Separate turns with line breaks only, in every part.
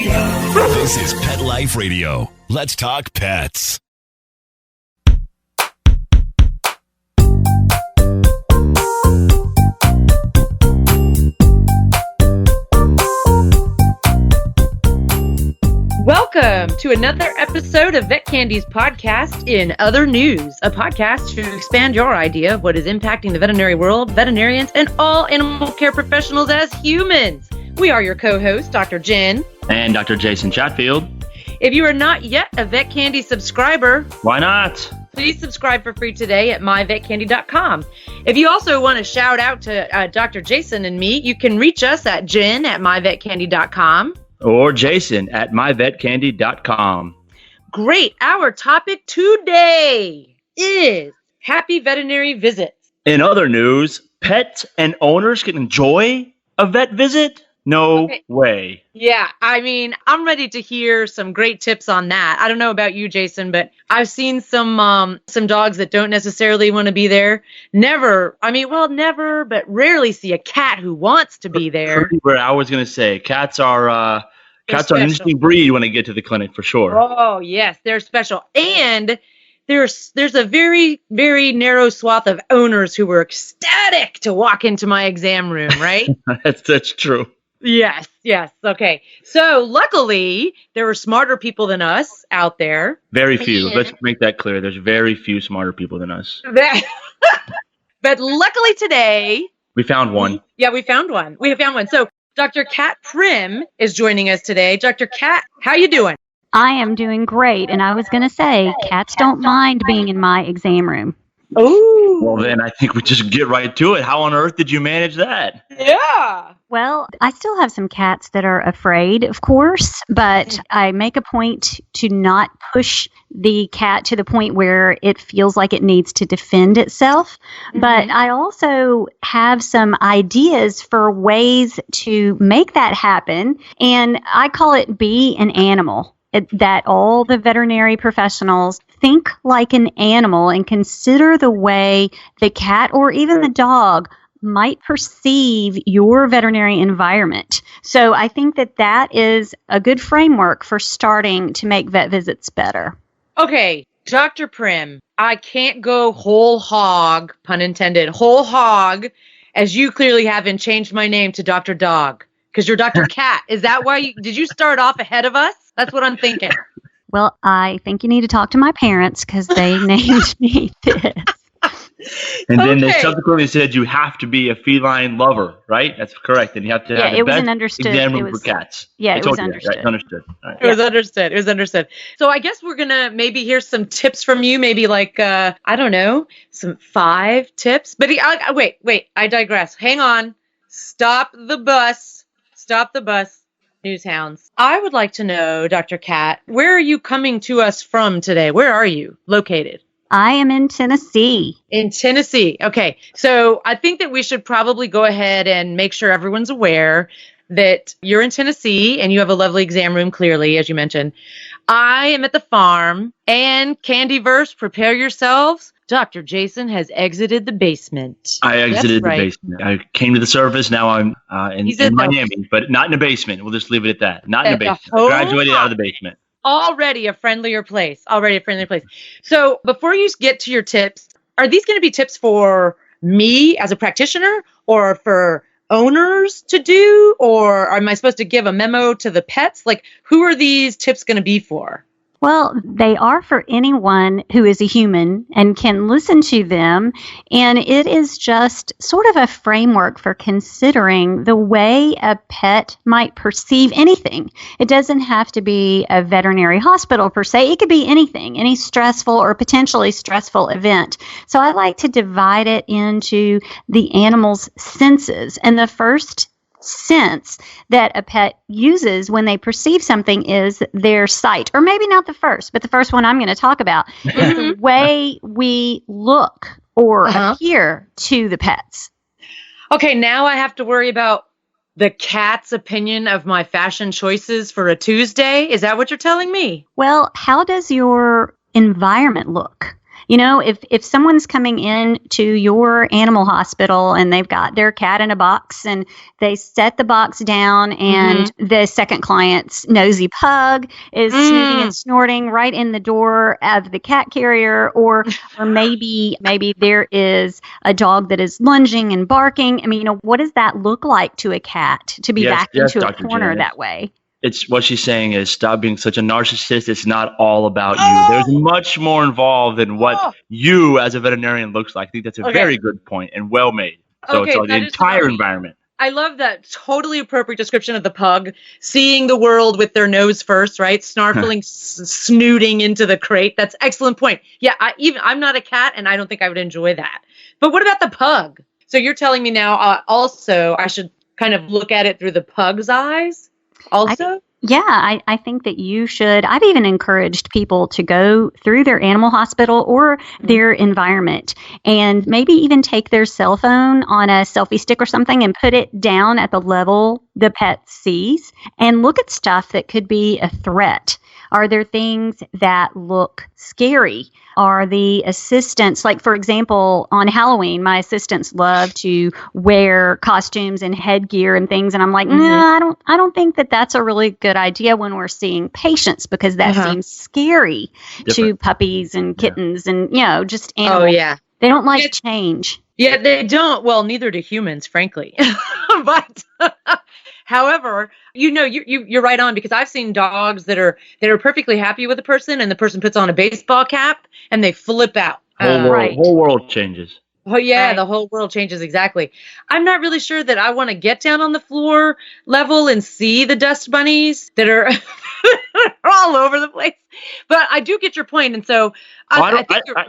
This is Pet Life Radio. Let's talk pets.
Welcome to another episode of Vet Candy's podcast, In Other News, a podcast to expand your idea of what is impacting the veterinary world, veterinarians, and all animal care professionals as humans. We are your co-hosts, Dr. Jen.
And Dr. Jenifer Chatfield.
If you are not yet a Vet Candy subscriber,
why not?
Please subscribe for free today at myvetcandy.com. If you also want to shout out to Dr. Jason and me, you can reach us at jen@myvetcandy.com.
Or Jason at myvetcandy.com.
Great. Our topic today is happy veterinary visits.
In other news, pets and owners can enjoy a vet visit? No way.
Yeah, I mean, I'm ready to hear some great tips on that. I don't know about you, Jason, but I've seen some dogs that don't necessarily want to be there. Never, but rarely see a cat who wants to be there.
I was going to say, cats are an interesting breed when they get to the clinic, for sure.
Oh, yes, they're special. And there's a very, very narrow swath of owners who were ecstatic to walk into my exam room, right?
That's true.
Yes. Okay. So luckily, there were smarter people than us out there.
Very few. Let's make that clear. There's very few smarter people than us.
But luckily today,
we found one.
Yeah, we found one. So Dr. Primm is joining us today. Dr. Kat, how you doing?
I am doing great. And I was going to say, cats don't mind being in my exam room.
Oh.
Well, then I think we just get right to it. How on earth did you manage that?
Yeah.
Well, I still have some cats that are afraid, of course, but I make a point to not push the cat to the point where it feels like it needs to defend itself. Mm-hmm. But I also have some ideas for ways to make that happen. And I call it be an animal. That all the veterinary professionals think like an animal and consider the way the cat or even the dog might perceive your veterinary environment. So I think that is a good framework for starting to make vet visits better.
Okay, Dr. Primm, I can't go whole hog, pun intended, whole hog, as you clearly haven't changed my name to Dr. Dog, because you're Dr. Cat. Is that why did you start off ahead of us? That's what I'm thinking.
Well, I think you need to talk to my parents because they named me this.
And then they subsequently said you have to be a feline lover, right? That's correct. And you have to have the best exam room for cats.
Yeah, it was understood.
Right? Understood. Right.
It was understood. So I guess we're going to maybe hear some tips from you, maybe like, I don't know, some 5 tips. But wait, I digress. Hang on. Stop the bus. Newshounds. I would like to know, Dr. Kat, where are you coming to us from today? Where are you located?
I am in Tennessee.
In Tennessee. Okay. So I think that we should probably go ahead and make sure everyone's aware that you're in Tennessee and you have a lovely exam room, clearly, as you mentioned. I am at the farm, and Candyverse, prepare yourselves. Dr. Jason has exited the basement.
I exited the basement. I came to the surface. Now I'm in Miami, but not in the basement. We'll just leave it at that. Not in the basement. Graduated out of the basement.
Already a friendlier place. So before you get to your tips, are these going to be tips for me as a practitioner or for owners to do? Or am I supposed to give a memo to the pets? Like, who are these tips going to be for?
Well, they are for anyone who is a human and can listen to them. And it is just sort of a framework for considering the way a pet might perceive anything. It doesn't have to be a veterinary hospital per se. It could be anything, any stressful or potentially stressful event. So I like to divide it into the animal's senses. And the first sense that a pet uses when they perceive something is their sight, or maybe not the first, but the first one I'm going to talk about is the way we look or appear to the pets.
Okay, now I have to worry about the cat's opinion of my fashion choices for a Tuesday. Is that what you're telling me?
Well, how does your environment look? if someone's coming in to your animal hospital and they've got their cat in a box and they set the box down and the second client's nosy pug is snooting and snorting right in the door of the cat carrier, or maybe there is a dog that is lunging and barking. I mean, what does that look like to a cat to be backed into a corner that way?
It's what she's saying is stop being such a narcissist. It's not all about you. There's much more involved than what you as a veterinarian looks like. I think that's a very good point and well made. So it's the entire environment.
I love that totally appropriate description of the pug, seeing the world with their nose first, right? Snarfling, snooting into the crate. That's excellent point. Yeah, I'm not a cat, and I don't think I would enjoy that. But what about the pug? So you're telling me now also I should kind of look at it through the pug's eyes also?
I think that you should. I've even encouraged people to go through their animal hospital or their environment and maybe even take their cell phone on a selfie stick or something and put it down at the level the pet sees and look at stuff that could be a threat. Are there things that look scary? Are the assistants, like for example, on Halloween, my assistants love to wear costumes and headgear and things, and I'm like, no, I don't think that that's a really good idea when we're seeing patients because that seems scary to puppies and kittens and just animals. Oh yeah, they don't like change.
Yeah, they don't. Well, neither do humans, frankly. But however, you're right on, because I've seen dogs that are perfectly happy with a person, and the person puts on a baseball cap and they flip out.
Whole world changes.
Oh yeah, the whole world changes, exactly. I'm not really sure that I want to get down on the floor level and see the dust bunnies that are all over the place. But I do get your point, and so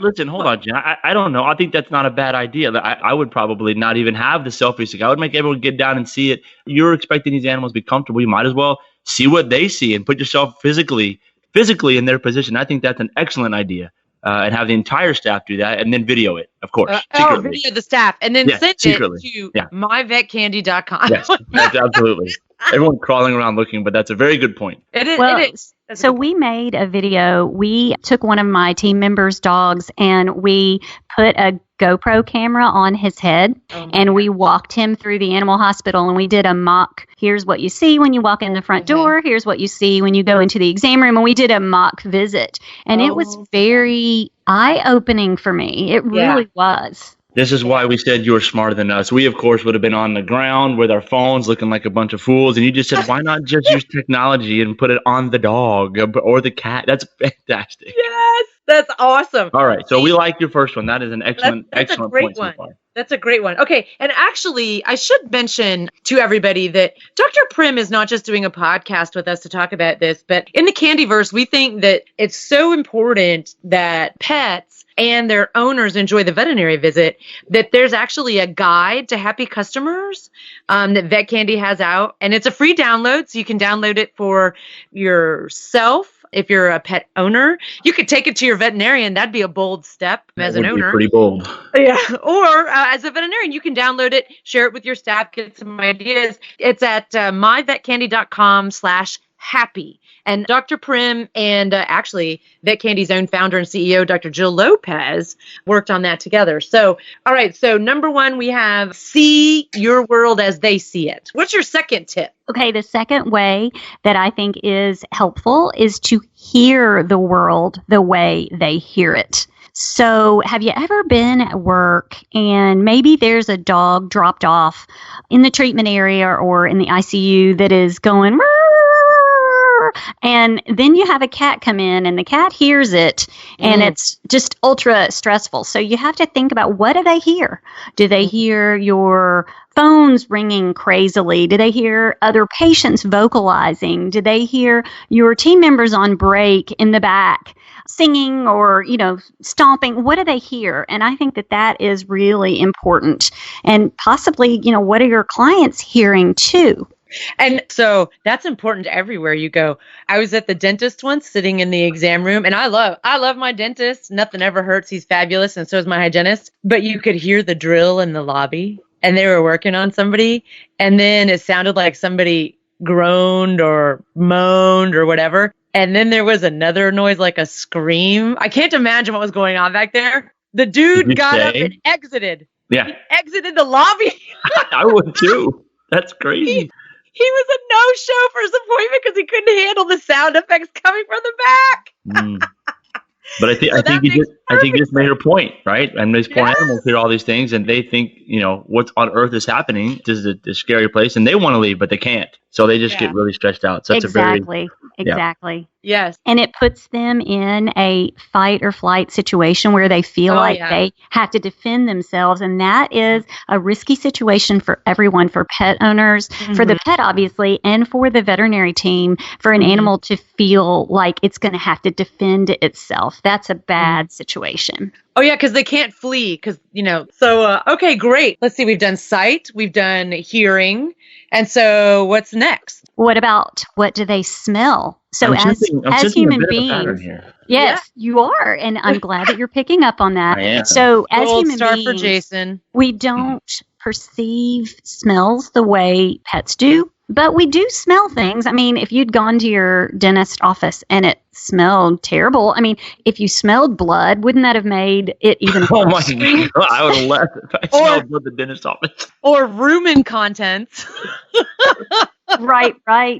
listen. Hold on, Jen. I don't know. I think that's not a bad idea. I would probably not even have the selfie stick. I would make everyone get down and see it. You're expecting these animals to be comfortable. You might as well see what they see and put yourself physically in their position. I think that's an excellent idea. And have the entire staff do that, and then video it, of course.
Video the staff, and then send it to myvetcandy.com.
Yes, absolutely. Everyone crawling around looking, but that's a very good point.
It is.
So we made a video. We took one of my team members' dogs, and we put a GoPro camera on his head, and we walked him through the animal hospital, and we did a mock, here's what you see when you walk in the front door, here's what you see when you go into the exam room, and we did a mock visit. And it was very eye-opening for me. It really was.
This is why we said you were smarter than us. We, of course, would have been on the ground with our phones looking like a bunch of fools. And you just said, why not just use technology and put it on the dog or the cat? That's fantastic.
Yes, that's awesome.
All right. So we like your first one. That is an excellent point so far.
That's a great one. Okay. And actually, I should mention to everybody that Dr. Primm is not just doing a podcast with us to talk about this, but in the Candyverse, we think that it's so important that pets and their owners enjoy the veterinary visit, that there's actually a guide to happy customers that Vet Candy has out. And it's a free download, so you can download it for yourself. If you're a pet owner, you could take it to your veterinarian. That'd be a bold step as an owner.
Pretty bold.
Yeah. Or as a veterinarian, you can download it, share it with your staff, get some ideas. It's at myvetcandy.com/happy. And Dr. Primm and actually Vet Candy's own founder and CEO, Dr. Jill Lopez, worked on that together. So, all right. So number one, we have see your world as they see it. What's your second tip?
Okay, the second way that I think is helpful is to hear the world the way they hear it. So have you ever been at work and maybe there's a dog dropped off in the treatment area or in the ICU that is going, and then you have a cat come in and the cat hears it and it's just ultra stressful. So you have to think about, what do they hear? Do they hear your phones ringing crazily? Do they hear other patients vocalizing? Do they hear your team members on break in the back singing or, stomping? What do they hear? And I think that is really important. And possibly, what are your clients hearing too?
And so that's important everywhere you go. I was at the dentist once sitting in the exam room, and I love my dentist. Nothing ever hurts. He's fabulous. And so is my hygienist. But you could hear the drill in the lobby, and they were working on somebody. And then it sounded like somebody groaned or moaned or whatever. And then there was another noise, like a scream. I can't imagine what was going on back there. The dude got up and exited.
Yeah.
He exited the lobby.
I would too. That's crazy.
He was a no-show for his appointment because he couldn't handle the sound effects coming from the back.
But I think you just made her point, right? And these poor animals hear all these things, and they think, what on earth is happening? This is a scary place, and they want to leave, but they can't. So they just get really stressed out. So
Exactly.
Yes.
And it puts them in a fight or flight situation where they feel they have to defend themselves. And that is a risky situation for everyone, for pet owners, for the pet, obviously, and for the veterinary team, for an animal to feel like it's going to have to defend itself. That's a bad situation.
Oh, yeah, because they can't flee. So, okay, great. Let's see. We've done sight. We've done hearing. And so what's next?
What about what do they smell? So as human beings, yes, you are. And I'm glad that you're picking up on that.
I am.
So as
Gold
human
star
beings,
for Jason.
we don't perceive smells the way pets do, but we do smell things. I mean, if you'd gone to your dentist office and it smelled terrible, I mean, if you smelled blood, wouldn't that have made it even worse?
Oh my God, I would have left if I smelled blood at the dentist office.
Or rumen contents.
Right.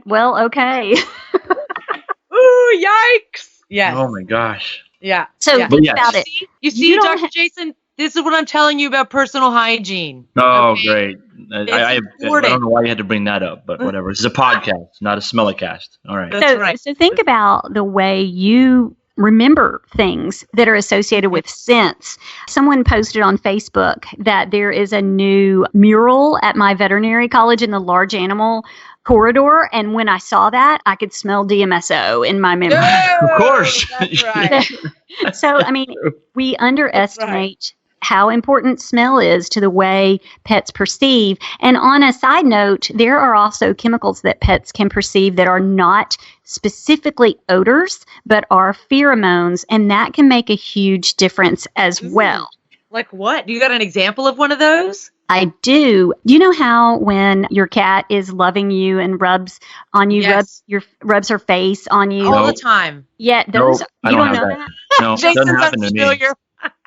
Well, okay.
Ooh, yikes. Yes.
Oh my gosh.
Yeah.
So think about it.
You see, Dr. Jason, this is what I'm telling you about personal hygiene.
Oh, great. I
important.
don't know why you had to bring that up, but whatever. This is a podcast, not a smellicast. All right.
That's right.
So think about the way you remember things that are associated with scents. Someone posted on Facebook that there is a new mural at my veterinary college in the large animal corridor, and when I saw that, I could smell DMSO in my memory.
Of course.
That's right.
So, I mean, we underestimate how important smell is to the way pets perceive. And on a side note, there are also chemicals that pets can perceive that are not specifically odors, but are pheromones, and that can make a huge difference as well.
Like what? Do you got an example of one of those?
I do. You know how when your cat is loving you and rubs on you, rubs her face on you
all the time?
Yeah, those.
I
you
don't
don't know
have
that?
No, it
Jason's
doesn't happen to me.
unfamiliar.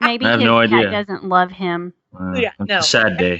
Maybe
I have
his
no
cat
idea.
doesn't love him.
It's a sad day.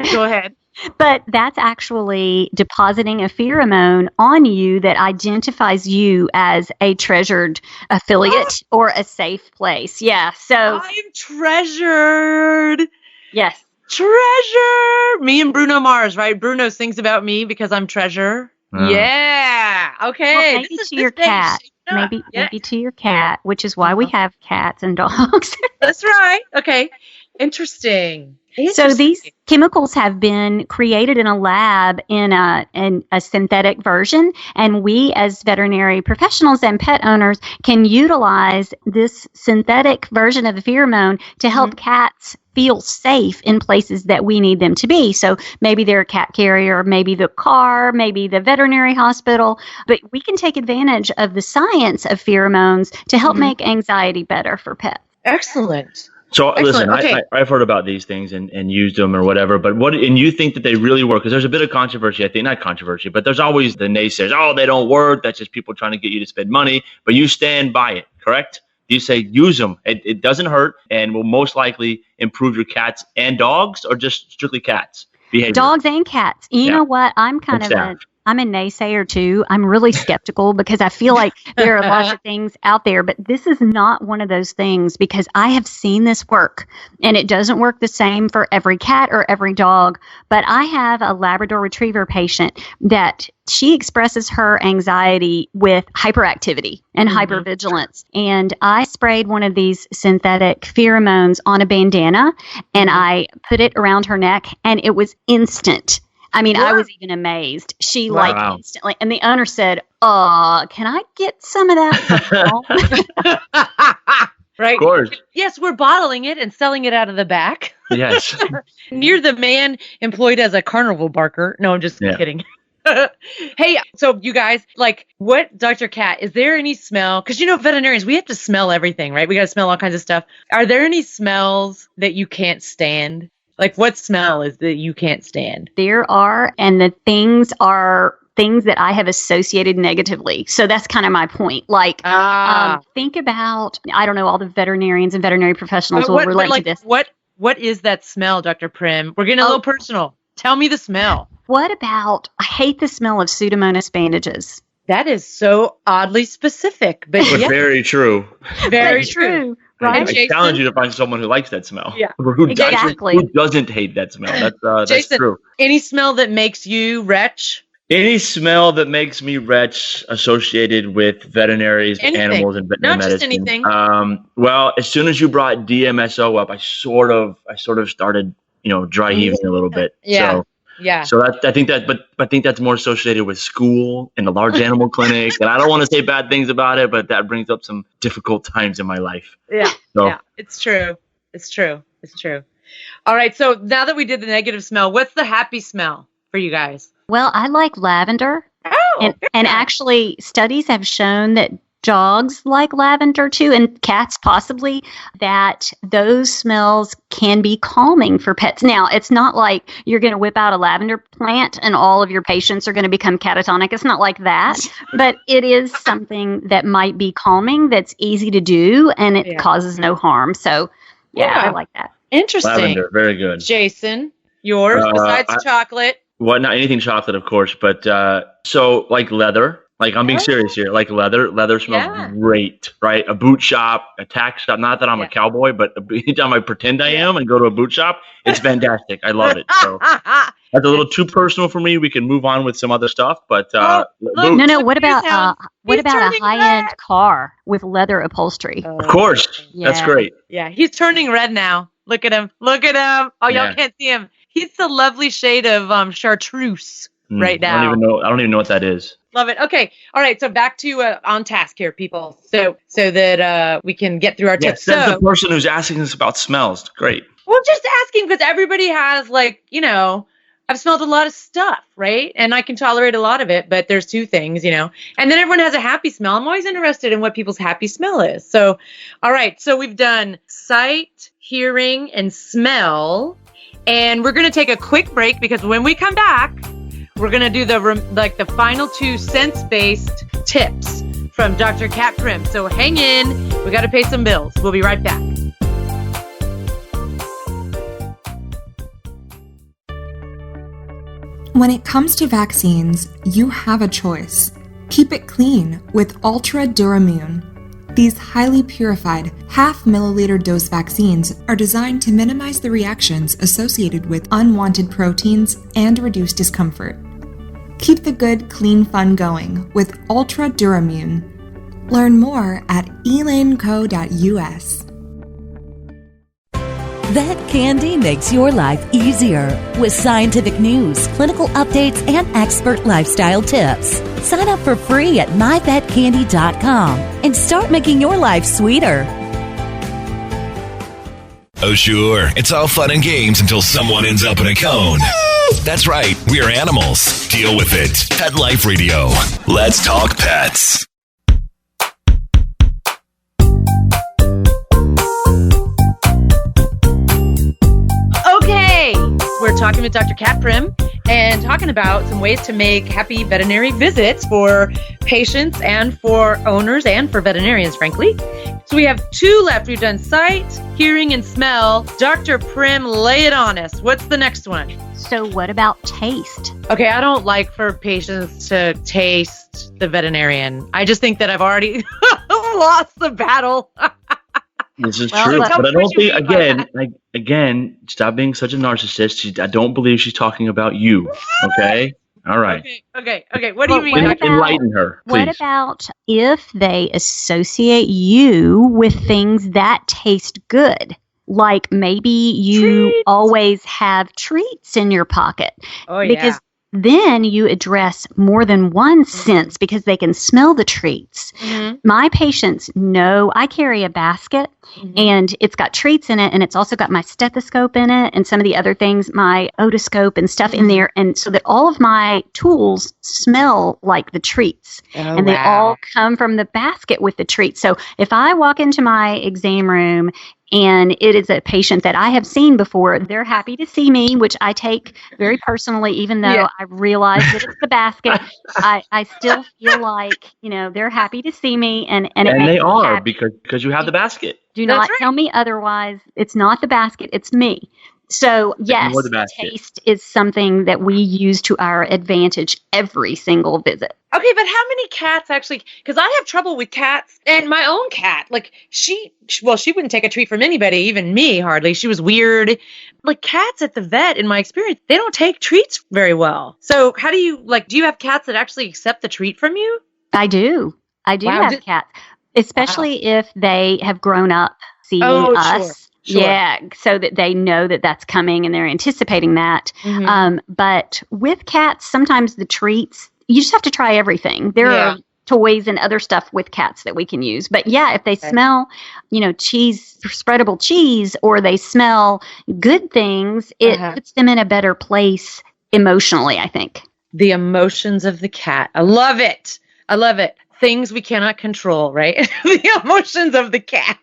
Okay. Go ahead.
But that's actually depositing a pheromone on you that identifies you as a treasured affiliate or a safe place. Yeah. So
I'm treasured.
Yes.
Treasure. Me and Bruno Mars, right? Bruno sings about me because I'm treasure. Yeah. Okay.
Well, maybe to your cat. Maybe to your cat, which is why we have cats and dogs.
That's right. Okay. Interesting.
So these chemicals have been created in a lab in a synthetic version, and we as veterinary professionals and pet owners can utilize this synthetic version of the pheromone to help cats feel safe in places that we need them to be. So maybe they're a cat carrier, maybe the car, maybe the veterinary hospital, but we can take advantage of the science of pheromones to help make anxiety better for pets.
Excellent.
So listen,
Okay.
I've heard about these things and used them or whatever, but and you think that they really work? Because there's a bit of controversy, I think, not controversy, but there's always the naysayers. Oh, they don't work. That's just people trying to get you to spend money, but you stand by it, correct? You say use them. It doesn't hurt and will most likely improve your cats and dogs, or just strictly cats behavior?
Dogs and cats. You know what? I'm I'm a naysayer too. I'm really skeptical because I feel like there are lots of things out there, but this is not one of those things because I have seen this work, and it doesn't work the same for every cat or every dog. But I have a Labrador Retriever patient that she expresses her anxiety with hyperactivity and hypervigilance. And I sprayed one of these synthetic pheromones on a bandana, and I put it around her neck, and it was instant. I mean, I was even amazed. She instantly, and the owner said, can I get some of that?
Right.
Of course.
Yes, we're bottling it and selling it out of the back.
Yes.
You're the man employed as a carnival barker. No, I'm just kidding. Hey, so you guys, what, Dr. Cat, is there any smell? Because, veterinarians, we have to smell everything, right? We got to smell all kinds of stuff. Are there any smells that you can't stand? Like, what smell is that you can't stand?
There are, and the things are things that I have associated negatively. So that's kind of my point. Like, think about, I don't know, all the veterinarians and veterinary professionals will relate to this.
What is that smell, Dr. Primm? We're getting a little personal. Tell me the smell.
What about, I hate the smell of Pseudomonas bandages.
That is so oddly specific, but yes.
Very true.
Very true.
Right?
I challenge you to find someone who likes that smell.
Yeah.
Who
Exactly.
doesn't hate that smell. That's
Jason,
true.
Any smell that makes you retch?
Any smell that makes me retch associated with veterinaries, animals, and veterinary medicine.
Just anything.
Well, as soon as you brought DMSO up, I sort of started, dry heaving a little bit.
Yeah.
So I think that's more associated with school and the large animal clinic. And I don't want to say bad things about it, but that brings up some difficult times in my life.
Yeah. Yeah. It's true. All right. So now that we did the negative smell, what's the happy smell for you guys?
Well, I like lavender.
Oh,
and actually studies have shown that dogs like lavender too, and cats possibly, that those smells can be calming for pets. Now, it's not like you're going to whip out a lavender plant and all of your patients are going to become catatonic. It's not like that, but it is something that might be calming, that's easy to do, and it causes no harm. So, I like that.
Interesting.
Lavender, very good.
Jason, yours besides chocolate?
Well, not anything chocolate, of course, but so like leather. Like, I'm being serious here. Like leather smells great, right? A boot shop, a tack shop. Not that I'm a cowboy, but anytime I pretend I am and go to a boot shop, it's fantastic. I love it. So that's a little too personal for me. We can move on with some other stuff, but
no. What about a high-end car with leather upholstery?
Of course, that's great.
Yeah, he's turning red now. Look at him. Oh, y'all can't see him. He's the lovely shade of chartreuse right now.
I don't even know what that is.
Love it. Okay. All right. So back to on task here, people. So that we can get through our tips.
That's the person who's asking us about smells. Great.
Well, just asking because everybody has I've smelled a lot of stuff, right? And I can tolerate a lot of it, but there's two things, and then everyone has a happy smell. I'm always interested in what people's happy smell is. So, all right. So we've done sight, hearing, and smell. And we're going to take a quick break because when we come back, we're going to do the final two sense-based tips from Dr. Kat Primm. So hang in. We got to pay some bills. We'll be right back.
When it comes to vaccines, you have a choice. Keep it clean with Ultra Duramune. These highly purified, half-milliliter dose vaccines are designed to minimize the reactions associated with unwanted proteins and reduce discomfort. Keep the good, clean fun going with Ultra Duramune. Learn more at elaneco.us.
Vet Candy makes your life easier with scientific news, clinical updates, and expert lifestyle tips. Sign up for free at myvetcandy.com and start making your life sweeter.
Oh, sure. It's all fun and games until someone ends up in a cone. That's right. We're animals. Deal with it. Pet Life Radio. Let's talk pets.
Okay. We're talking with Dr. Kat Primm and talking about some ways to make happy veterinary visits for patients and for owners and for veterinarians, frankly. So we have two left. We've done sight, hearing, and smell. Dr. Primm, lay it on us. What's the next one?
So what about taste?
Okay, I don't like for patients to taste the veterinarian. I just think that I've already lost the battle.
This is true, but I don't think, again, stop being such a narcissist. I don't believe she's talking about you, okay? All right.
Okay. What do you mean?
Enlighten her, please.
What about if they associate you with things that taste good? Like maybe you always have treats in your pocket.
Oh, yeah.
Because then you address more than one sense because they can smell the treats. Mm-hmm. My patients know I carry a basket and it's got treats in it, and it's also got my stethoscope in it and some of the other things, my otoscope and stuff in there, and so that all of my tools smell like the treats.
Oh,
and they all come from the basket with the treats. So if I walk into my exam room And it is a patient that I have seen before. They're happy to see me, which I take very personally, even though I realize that it's the basket. I still feel like, they're happy to see me. And
they are because you have the basket.
Do not tell me otherwise. It's not the basket. It's me. So, yes, taste is something that we use to our advantage every single visit.
Okay, but how many cats actually, because I have trouble with cats, and my own cat, like she wouldn't take a treat from anybody, even me hardly. She was weird. Like cats at the vet, in my experience, they don't take treats very well. So how do you have cats that actually accept the treat from you?
I do. I do have cats, especially if they have grown up seeing us.
Sure.
Yeah, so that they know that that's coming and they're anticipating that.
Mm-hmm.
But with cats, sometimes the treats, you just have to try everything. There are toys and other stuff with cats that we can use. But if they smell, cheese, spreadable cheese, or they smell good things, it puts them in a better place emotionally, I think.
The emotions of the cat. I love it. Things we cannot control, right? The emotions of the cat.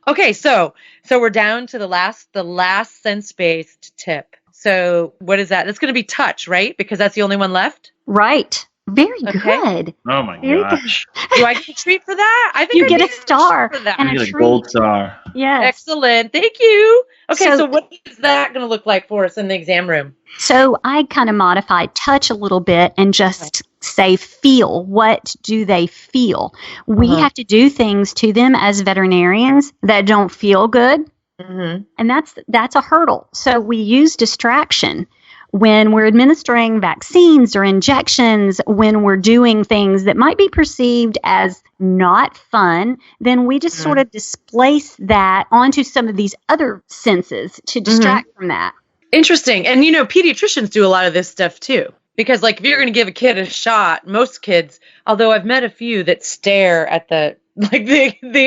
Okay, so we're down to the last sense-based tip. So what is that? That's going to be touch, right? Because that's the only one left?
Right. Very good.
Oh my gosh.
Do I get a treat for that? I think
you get a star
for that.
and
you get a gold star.
Yes.
Excellent. Thank you. Okay, so what is that going to look like for us in the exam room?
So I kind of modified touch a little bit and just say feel. What do they feel? We have to do things to them as veterinarians that don't feel good.
Mm-hmm.
And that's a hurdle. So we use distraction. When we're administering vaccines or injections, when we're doing things that might be perceived as not fun, then we just sort of displace that onto some of these other senses to distract from that.
Interesting. And, pediatricians do a lot of this stuff too. Because, if you're going to give a kid a shot, most kids, although I've met a few that stare at the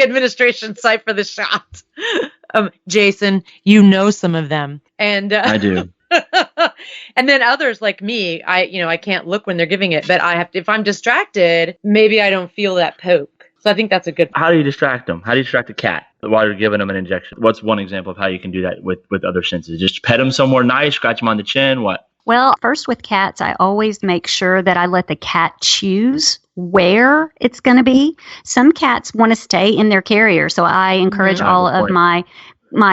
administration site for the shot. Jason, some of them. And
I do.
And then others like me, I can't look when they're giving it, but I have to, if I'm distracted, maybe I don't feel that poke. So I think that's a good point.
How do you distract them? How do you distract a cat while you're giving them an injection? What's one example of how you can do that with other senses? Just pet them somewhere nice, scratch them on the chin, what?
Well, first with cats, I always make sure that I let the cat choose where it's going to be. Some cats want to stay in their carrier, so I encourage all of my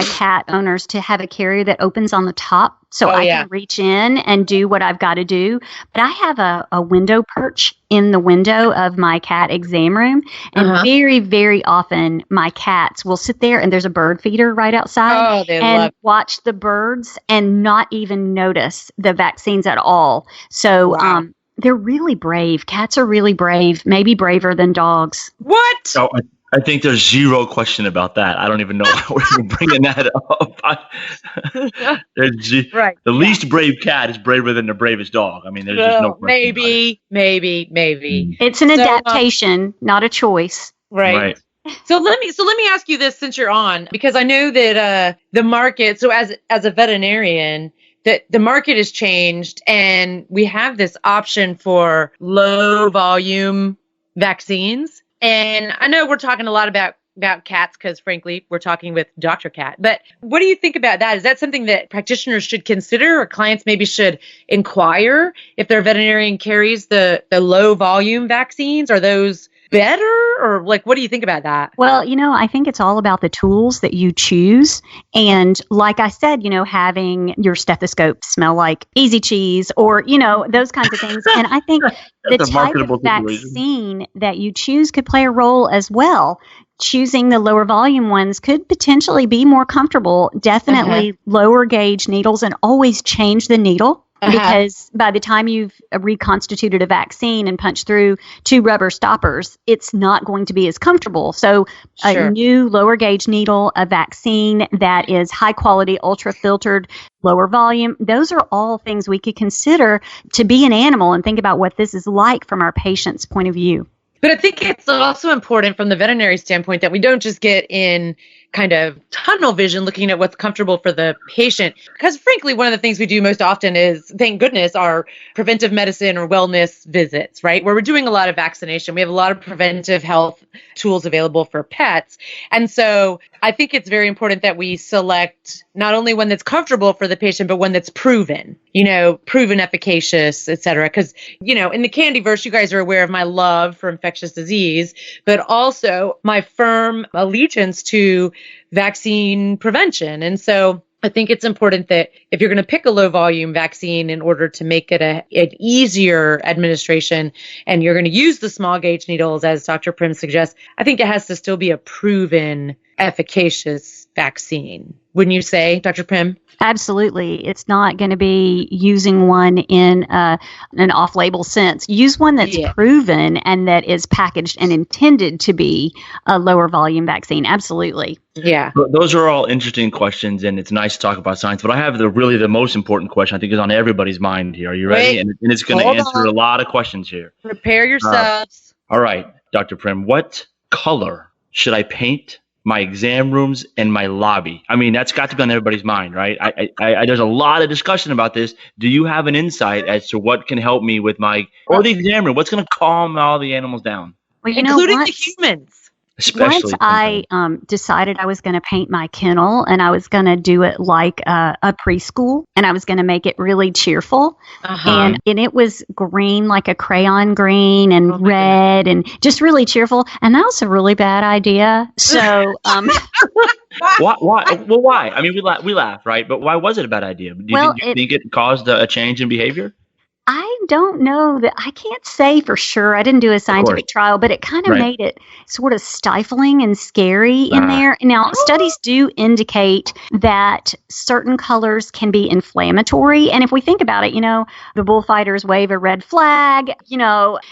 cat owners to have a carrier that opens on the top so I can reach in and do what I've got to do. But I have a window perch in the window of my cat exam room. And very, very often my cats will sit there and there's a bird feeder right outside and watch the birds and not even notice the vaccines at all. So they're really brave. Cats are really brave, maybe braver than dogs.
What?
Oh, I think there's zero question about that. I don't even know why we're bringing that up. The least brave cat is braver than the bravest dog. I mean, there's just no question.
Maybe.
It's an adaptation, not a choice.
Right. So let me ask you this since you're on, because I know that the market. So as a veterinarian, that the market has changed, and we have this option for low volume vaccines. And I know we're talking a lot about cats because, frankly, we're talking with Dr. Cat. But what do you think about that? Is that something that practitioners should consider, or clients maybe should inquire if their veterinarian carries the low volume vaccines? Are those better, or what do you think about that?
Well, I think it's all about the tools that you choose. And like I said, having your stethoscope smell like Easy Cheese or, those kinds of things. And I think the type of vaccine that you choose could play a role as well. Choosing the lower volume ones could potentially be more comfortable. Definitely lower gauge needles, and always change the needle. Because by the time you've reconstituted a vaccine and punched through 2 rubber stoppers, it's not going to be as comfortable. So a new lower gauge needle, a vaccine that is high quality, ultra filtered, lower volume, those are all things we could consider to be an animal and think about what this is like from our patient's point of view.
But I think it's also important from the veterinary standpoint that we don't just get in kind of tunnel vision looking at what's comfortable for the patient. Because frankly, one of the things we do most often is, thank goodness, our preventive medicine or wellness visits, right? Where we're doing a lot of vaccination. We have a lot of preventive health tools available for pets. And so I think it's very important that we select not only one that's comfortable for the patient, but one that's proven, proven efficacious, et cetera. Because, in the Candyverse, you guys are aware of my love for infectious disease, but also my firm allegiance to vaccine prevention. And so I think it's important that if you're going to pick a low volume vaccine in order to make it an easier administration, and you're going to use the small gauge needles, as Dr. Primm suggests, I think it has to still be a proven efficacious vaccine. Wouldn't you say, Dr. Primm?
Absolutely. It's not going to be using one in an off-label sense. Use one that's proven and that is packaged and intended to be a lower volume vaccine. Absolutely.
Yeah.
Those are all interesting questions, and it's nice to talk about science. But I have the most important question I think is on everybody's mind here. Are you ready? And it's going to answer a lot of questions here.
Prepare yourselves.
All right, Dr. Primm, what color should I paint my exam rooms and my lobby? I mean, that's got to be on everybody's mind, right? I there's a lot of discussion about this. Do you have an insight as to what can help me with the exam room? What's going to calm all the animals down?
Well,
including the humans.
Especially
once I decided I was going to paint my kennel, and I was going to do it like a preschool, and I was going to make it really cheerful. And it was green, like a crayon green, and red, and just really cheerful. And that was a really bad idea. So,
Why? Well, why? I mean, we laugh, right? But why was it a bad idea? Do you think it caused a change in behavior?
I don't know that. I can't say for sure. I didn't do a scientific trial, but it kind of made it sort of stifling and scary in there. Now, studies do indicate that certain colors can be inflammatory. And if we think about it, the bullfighters wave a red flag,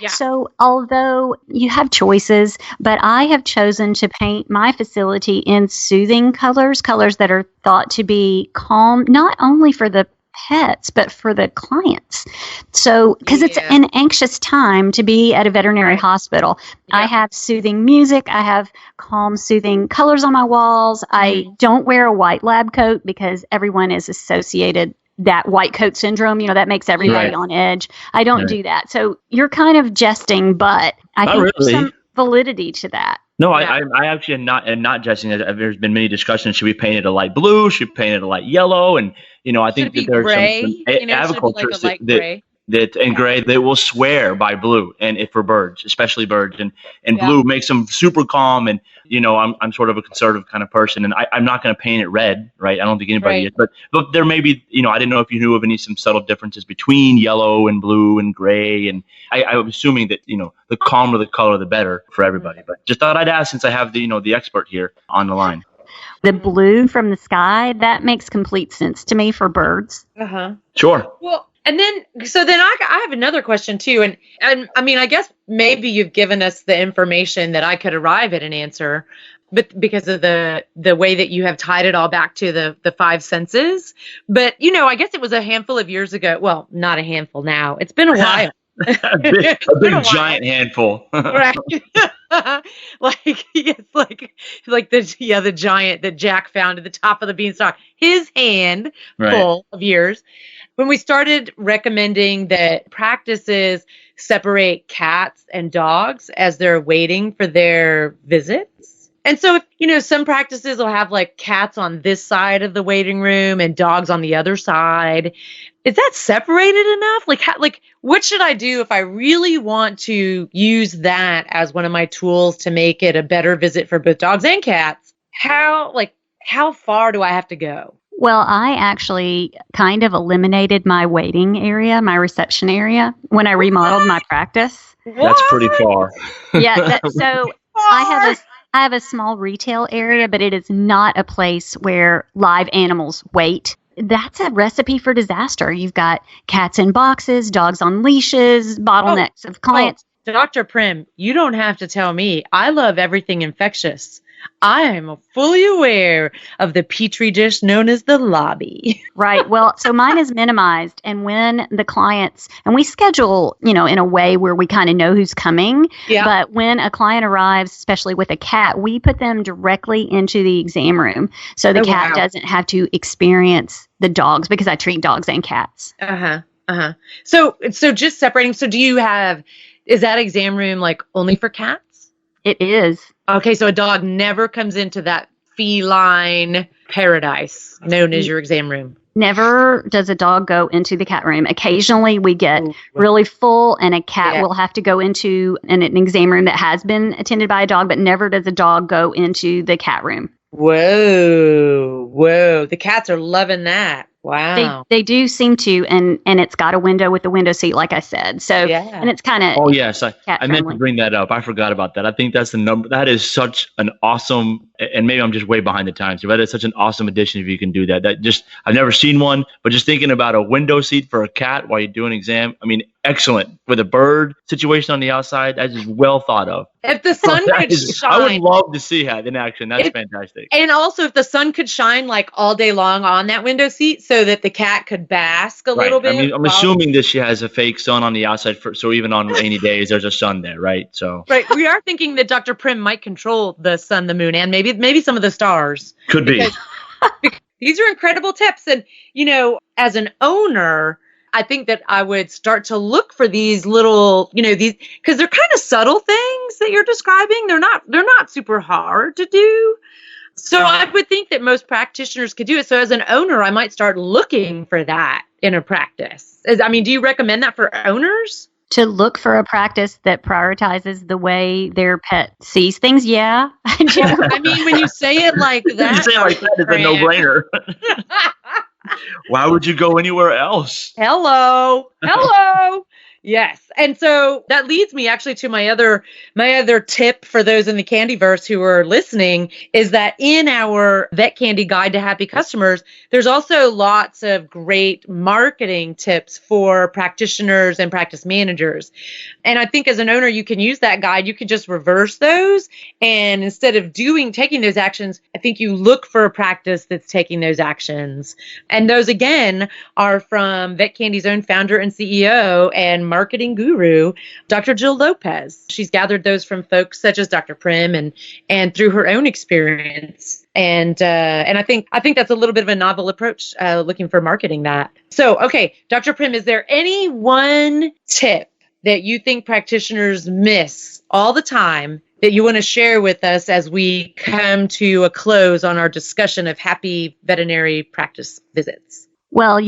So although you have choices, but I have chosen to paint my facility in soothing colors that are thought to be calm, not only for the pets, but for the clients. So, because it's an anxious time to be at a veterinary hospital. Yeah. I have soothing music. I have calm, soothing colors on my walls. I don't wear a white lab coat because everyone is associated that white coat syndrome, that makes everybody on edge. I don't do that. So you're kind of jesting, but I think there's some validity to that.
No, I actually am not jesting. There's been many discussions. Should we paint it a light blue? Should we paint it a light yellow? And, I think that there's some aviculturists and gray that will swear by blue and for birds, especially birds. And blue makes them super calm. And, I'm sort of a conservative kind of person, and I'm not going to paint it red, right? I don't think anybody is. But there may be, I didn't know if you knew of some subtle differences between yellow and blue and gray. And I was assuming that, the calmer the color, the better for everybody. But just thought I'd ask since I have the expert here on the line.
The blue from the sky, that makes complete sense to me for birds.
Sure.
Well, and then I have another question too. And I mean, I guess maybe you've given us the information that I could arrive at an answer, but because of the way that you have tied it all back to the five senses. But, I guess it was a handful of years ago. Well, not a handful now. It's been a while.
a big giant handful.
Right. The giant that Jack found at the top of the beanstalk. His hand full of years. When we started recommending that practices separate cats and dogs as they're waiting for their visits. And so, some practices will have like cats on this side of the waiting room and dogs on the other side. Is that separated enough? Like what should I do if I really want to use that as one of my tools to make it a better visit for both dogs and cats? How far do I have to go?
Well, I actually kind of eliminated my waiting area, my reception area, when I remodeled my practice.
That's pretty far.
I have a small retail area, but it is not a place where live animals wait. That's a recipe for disaster. You've got cats in boxes, dogs on leashes, bottlenecks of clients.
Dr. Primm, you don't have to tell me. I love everything infectious. I am fully aware of the petri dish known as the lobby.
Right. Well, so mine is minimized. And when the clients, and we schedule, in a way where we kind of know who's coming.
Yeah.
But when a client arrives, especially with a cat, we put them directly into the exam room. So the cat doesn't have to experience the dogs, because I treat dogs and cats.
So just separating. So is that exam room like only for cats?
It is.
Okay, so a dog never comes into that feline paradise known as your exam room.
Never does a dog go into the cat room. Occasionally we get really full and a cat will have to go into an exam room that has been attended by a dog, but never does a dog go into the cat room.
Whoa. The cats are loving that. Wow.
They do seem to, and it's got a window with the window seat, like I said. So, and it's kind of.
Oh, yes. I meant to bring that up. I forgot about that. I think that's the number. That is such an awesome, and maybe I'm just way behind the times, but it's such an awesome addition if you can do that. I've never seen one, but just thinking about a window seat for a cat while you do an exam, I mean, excellent. With a bird situation on the outside, that is well thought of.
If the sun could shine.
I would love to see that in action. That's fantastic.
And also if the sun could shine like all day long on that window seat so that the cat could bask a little bit.
I mean, I'm assuming that she has a fake sun on the outside, so even on rainy days, there's a sun there, right? So
right. We are thinking that Dr. Primm might control the sun, the moon, and maybe some of the stars.
Could be.
Because these are incredible tips. And, as an owner, I think that I would start to look for these little, these, because they're kind of subtle things that you're describing. They're not super hard to do. So I would think that most practitioners could do it. So as an owner, I might start looking for that in a practice. Do you recommend that for owners?
To look for a practice that prioritizes the way their pet sees things, yeah.
I mean, when you say it like that.
You say it like that, it's a no-brainer. Why would you go anywhere else?
Hello. Yes. And so that leads me actually to my other tip for those in the Candyverse who are listening is that in our Vet Candy Guide to Happy Customers, there's also lots of great marketing tips for practitioners and practice managers. And I think as an owner, you can use that guide. You can just reverse those. And instead of taking those actions, I think you look for a practice that's taking those actions. And those, again, are from Vet Candy's own founder and CEO and marketing guru, Dr. Jill Lopez. She's gathered those from folks such as Dr. Primm and through her own experience. And I think that's a little bit of a novel approach, looking for marketing that. So, okay, Dr. Primm, is there any one tip that you think practitioners miss all the time that you want to share with us as we come to a close on our discussion of happy veterinary practice visits?
Well,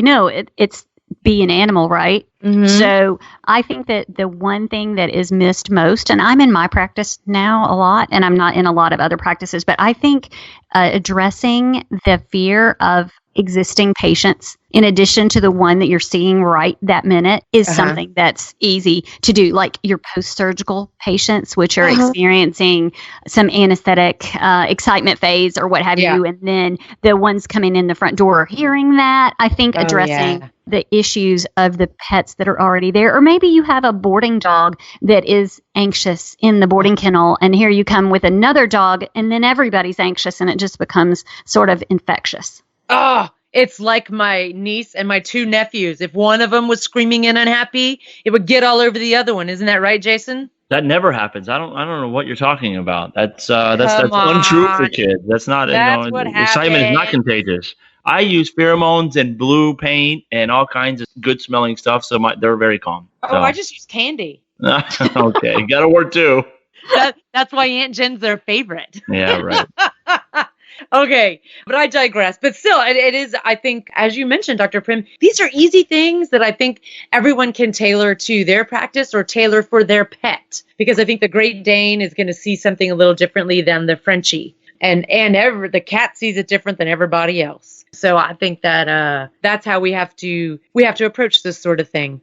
it's be an animal, right? Mm-hmm. So I think that the one thing that is missed most, and I'm in my practice now a lot, and I'm not in a lot of other practices, but I think addressing the fear of existing patients in addition to the one that you're seeing right that minute is something that's easy to do, like your post-surgical patients, which are experiencing some anesthetic excitement phase or what have you, and then the ones coming in the front door are hearing that. I think addressing the issues of the pets that are already there, or maybe you have a boarding dog that is anxious in the boarding kennel, and here you come with another dog, and then everybody's anxious, and it just becomes sort of infectious.
Oh, it's like my niece and my two nephews. If one of them was screaming and unhappy, it would get all over the other one. Isn't that right, Jason?
That never happens. I don't know what you're talking about. That's untrue for kids. That's not.
That's what
excitement is not contagious. I use pheromones and blue paint and all kinds of good smelling stuff, so they're very calm.
Oh, I just use candy.
Okay, got to work too.
That's why Aunt Jen's their favorite.
Yeah, right.
Okay, but I digress. But still, it is, I think, as you mentioned, Dr. Primm, these are easy things that I think everyone can tailor to their practice or tailor for their pet. Because I think the Great Dane is going to see something a little differently than the Frenchie. And the cat sees it different than everybody else. So I think that that's how we have to approach this sort of thing.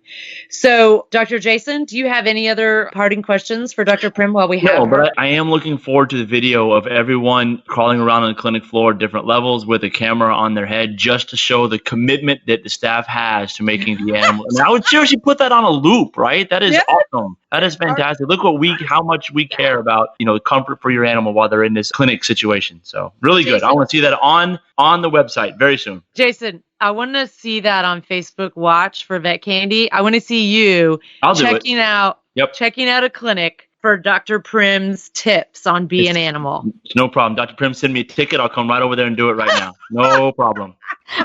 So, Dr. Jason, do you have any other parting questions for Dr. Primm while we have her?
But I am looking forward to the video of everyone crawling around on the clinic floor at different levels with a camera on their head, just to show the commitment that the staff has to making the animal. And I would seriously put that on a loop, right? That is awesome. That is fantastic. Look how much we care about, the comfort for your animal while they're in this clinic situation. So really good. I want to see that on the website very soon.
Jason, I want to see that on Facebook Watch for Vet Candy. I want to see you checking out a clinic for Dr. Primm's tips on being an animal.
It's no problem. Dr. Primm, send me a ticket. I'll come right over there and do it right now. No problem.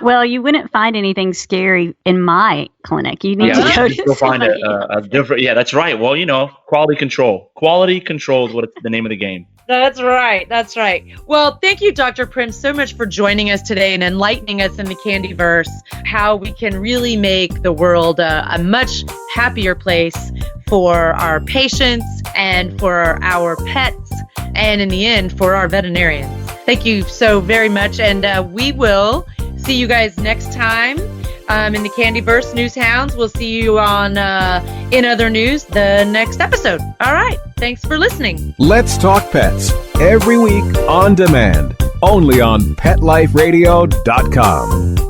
Well, you wouldn't find anything scary in my clinic. You need to go
find a different. Yeah, that's right. Well, quality control. Quality control is what it's the name of the game.
That's right. That's right. Well, thank you, Dr. Primm, so much for joining us today and enlightening us in the Candyverse, how we can really make the world a much happier place for our patients and for our pets, and in the end, for our veterinarians. Thank you so very much. And we will see you guys next time in the Candyverse News Hounds. We'll see you on In Other News, the next episode. All right. Thanks for listening.
Let's Talk Pets, every week on demand, only on PetLifeRadio.com.